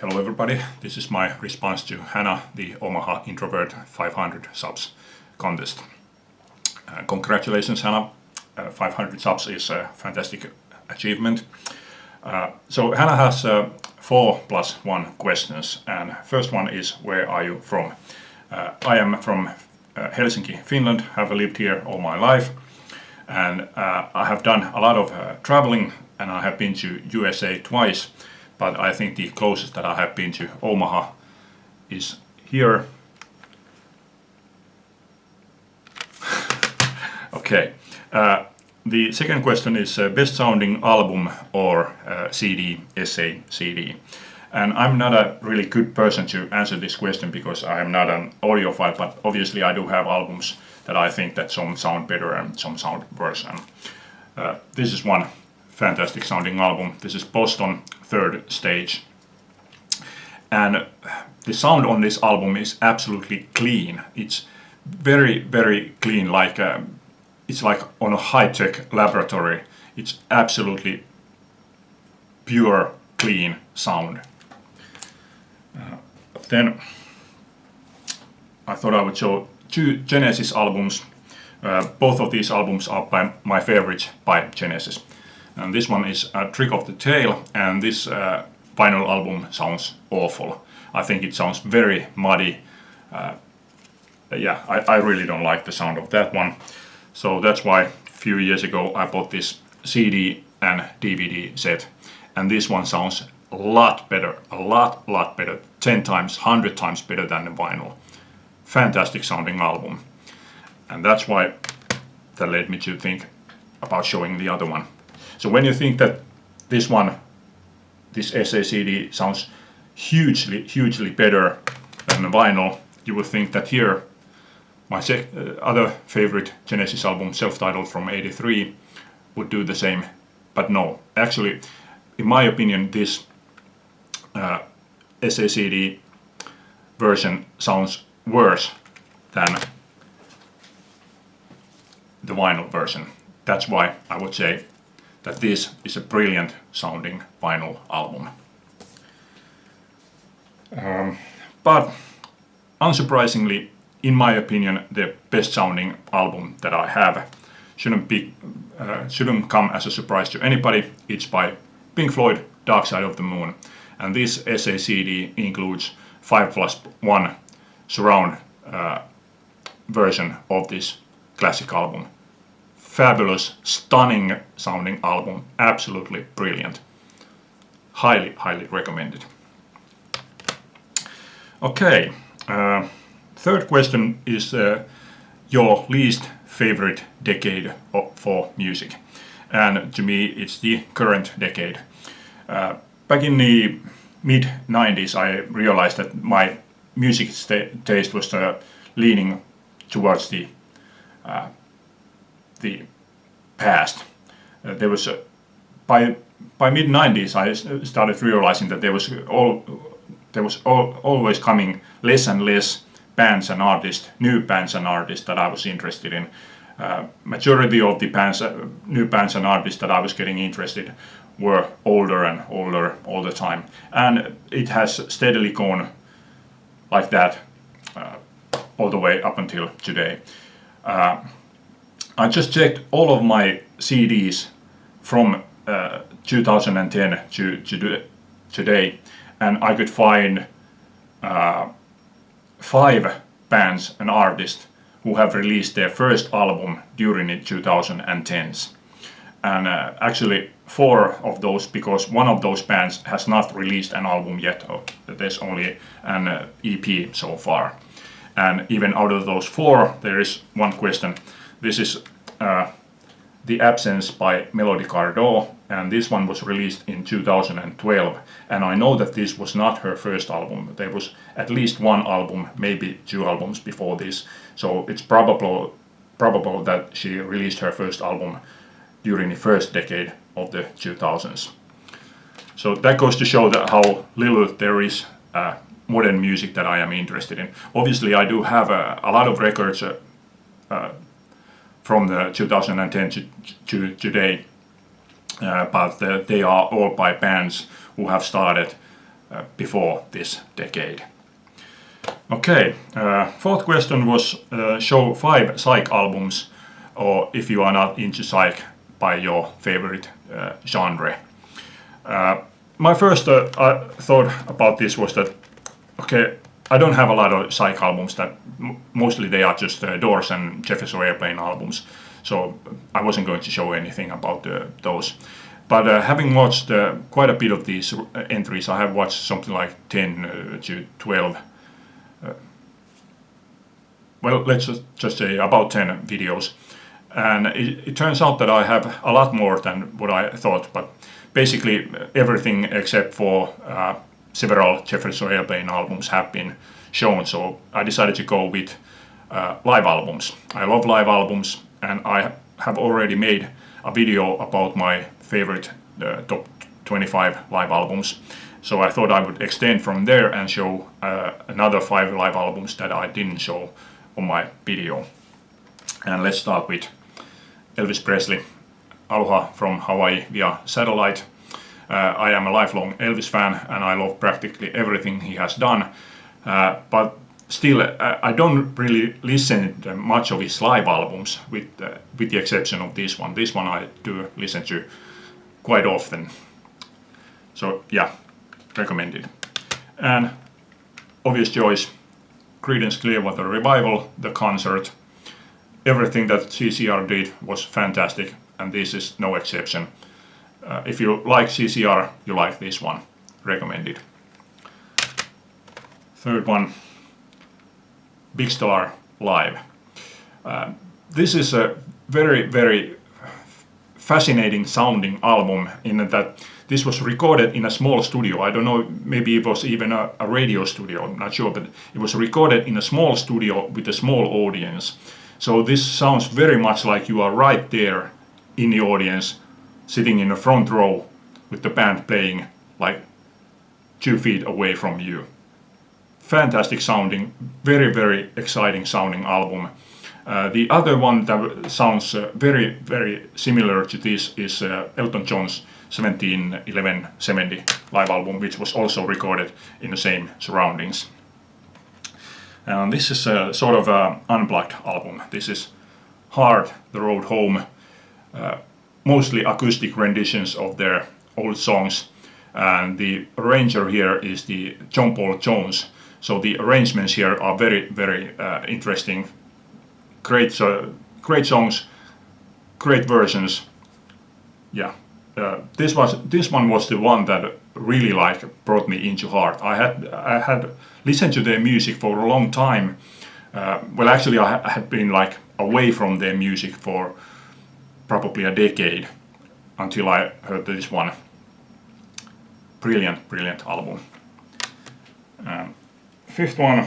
Hello everybody, this is my response to Hanna, the Omaha Introvert 500 subs contest. Congratulations Hanna, 500 subs is a fantastic achievement. So Hanna has 4+1 questions, and first one is, where are you from? I am from Helsinki, Finland, have lived here all my life, and I have done a lot of traveling, and I have been to USA twice. But I think the closest that I have been to Omaha is here. Okay. The second question is best sounding album or CD, essay CD. And I'm not a really good person to answer this question because I am not an audiophile, but obviously I do have albums that I think that some sound better and some sound worse. And this is one fantastic sounding album. This is Boston Third Stage, and the sound on this album is absolutely clean. It's very clean, like it's like on a high-tech laboratory. It's absolutely pure clean sound. Then I thought I would show two Genesis albums. Both of these albums are my favorite by Genesis. And this one is a Trick of the Tail, and this vinyl album sounds awful. I think it sounds very muddy. Yeah, I really don't like the sound of that one. So that's why a few years ago I bought this CD and DVD set. And this one sounds a lot better, a lot better, 10 times, 100 times better than the vinyl. Fantastic sounding album. And that's why that led me to think about showing the other one. So when you think that this one, this SACD sounds hugely better than the vinyl, you would think that here, my other favorite Genesis album, self-titled from '83, would do the same. But no, actually, in my opinion, this SACD version sounds worse than the vinyl version. That's why I would say that this is a brilliant sounding vinyl album. But unsurprisingly, in my opinion, the best sounding album that I have shouldn't come as a surprise to anybody. It's by Pink Floyd, Dark Side of the Moon. And this SACD includes 5+1 surround version of this classic album. Fabulous, stunning sounding album, absolutely brilliant. Highly recommended. Okay, third question is your least favorite decade for music. And to me, it's the current decade. Back in the mid-90s, I realized that my music taste was leaning towards the past. There was by mid-90s I started realizing that there was always coming less and less bands and artists, new bands and artists that I was interested in. Majority of the new bands and artists that I was getting interested were older and older all the time, and it has steadily gone like that all the way up until today. I just checked all of my CDs from 2010 to today, and I could find 5 bands and artists who have released their first album during the 2010s. And actually 4 of those, because one of those bands has not released an album yet. There's only an EP so far. And even out of those 4, there is one question. This is The Absence by Melody Gardot, and this one was released in 2012. And I know that this was not her first album. There was at least 1 album, maybe 2 albums before this. So it's probable that she released her first album during the first decade of the 2000s. So that goes to show that how little there is modern music that I am interested in. Obviously, I do have a lot of records from the 2010 to today, but they are all by bands who have started before this decade. Okay, fourth question was show 5 psych albums, or if you are not into psych, by your favorite genre. My first thought about this was that, okay, I don't have a lot of psych albums, that mostly they are just Doors and Jefferson Airplane albums, so I wasn't going to show anything about those. But having watched quite a bit of these entries, I have watched something like 10 to 12, well, let's just say about 10 videos. And it turns out that I have a lot more than what I thought, but basically everything except for several Jefferson Airplane albums have been shown, so I decided to go with live albums. I love live albums, and I have already made a video about my favorite top 25 live albums, so I thought I would extend from there and show another 5 live albums that I didn't show on my video. And let's start with Elvis Presley, Aloha from Hawaii via satellite. I am a lifelong Elvis fan and I love practically everything he has done, but still I don't really listen to much of his live albums, with the exception of this one. This one I do listen to quite often. So yeah, recommended. And obvious choice, Creedence Clearwater Revival, the concert. Everything that CCR did was fantastic, and this is no exception. If you like CCR, you like this one. Recommended. Third one, Big Star Live. This is a very, very fascinating sounding album, in that this was recorded in a small studio. I don't know, maybe it was even a radio studio, I'm not sure, but it was recorded in a small studio with a small audience. So this sounds very much like you are right there in the audience, sitting in the front row with the band playing like 2 feet away from you. Fantastic sounding, very, very exciting sounding album. The other one that sounds very, very similar to this is Elton John's 17/11/70 live album, which was also recorded in the same surroundings. And this is a sort of an unplugged album. This is Hard, The Road Home, mostly acoustic renditions of their old songs. And the arranger here is the John Paul Jones. So the arrangements here are very, very interesting. Great songs, great versions. Yeah, this one was the one that really brought me into Heart. I had listened to their music for a long time. Well, actually, I had been away from their music for probably a decade until I heard this one. Brilliant, brilliant album. Fifth one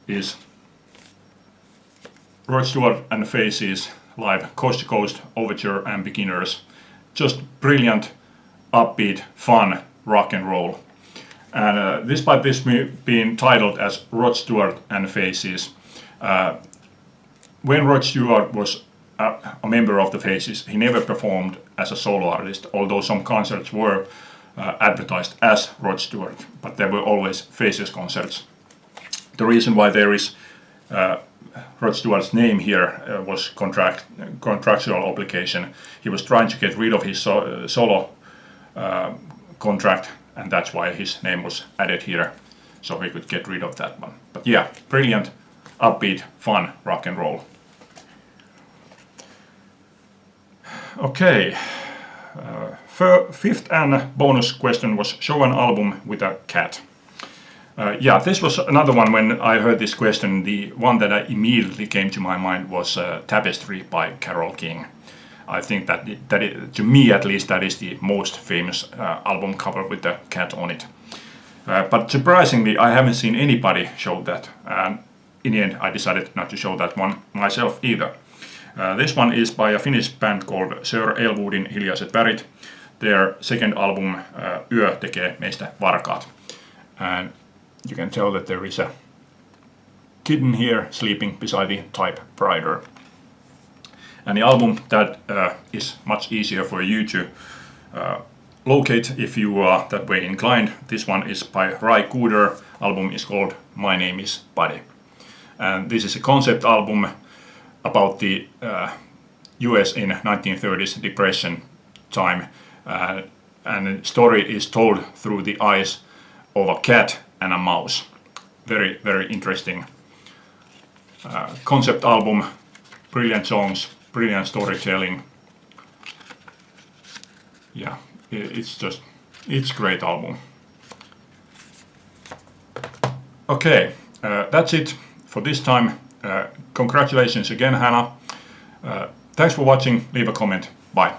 is Rod Stewart and the Faces live, Coast to Coast Overture and Beginners. Just brilliant, upbeat, fun rock and roll. And despite this being titled as Rod Stewart and the Faces, when Rod Stewart was a member of the Faces, he never performed as a solo artist, although some concerts were advertised as Rod Stewart, but there were always Faces concerts. The reason why there is Rod Stewart's name here was contractual obligation. He was trying to get rid of his solo contract, and that's why his name was added here, so he could get rid of that one. But yeah, brilliant, upbeat, fun rock and roll. Okay, fifth and bonus question was show an album with a cat. Yeah, this was another one. When I heard this question, the one that immediately came to my mind was Tapestry by Carole King. I think that to me at least, that is the most famous album cover with the cat on it. But surprisingly, I haven't seen anybody show that. And in the end, I decided not to show that one myself either. This one is by a Finnish band called Sir Elwoodin Hiljaiset värit. Their second album, Yö tekee meistä varkaat. And you can tell that there is a kitten here sleeping beside the typewriter. And the album that is much easier for you to locate if you are that way inclined. This one is by Ry Cooder. Album is called My Name is Buddy. And this is a concept album about the US in 1930s Depression time. And the story is told through the eyes of a cat and a mouse. Very, very interesting concept album. Brilliant songs, brilliant storytelling. Yeah, it's great album. Okay, that's it for this time. Congratulations again, Hanna. Thanks for watching. Leave a comment. Bye.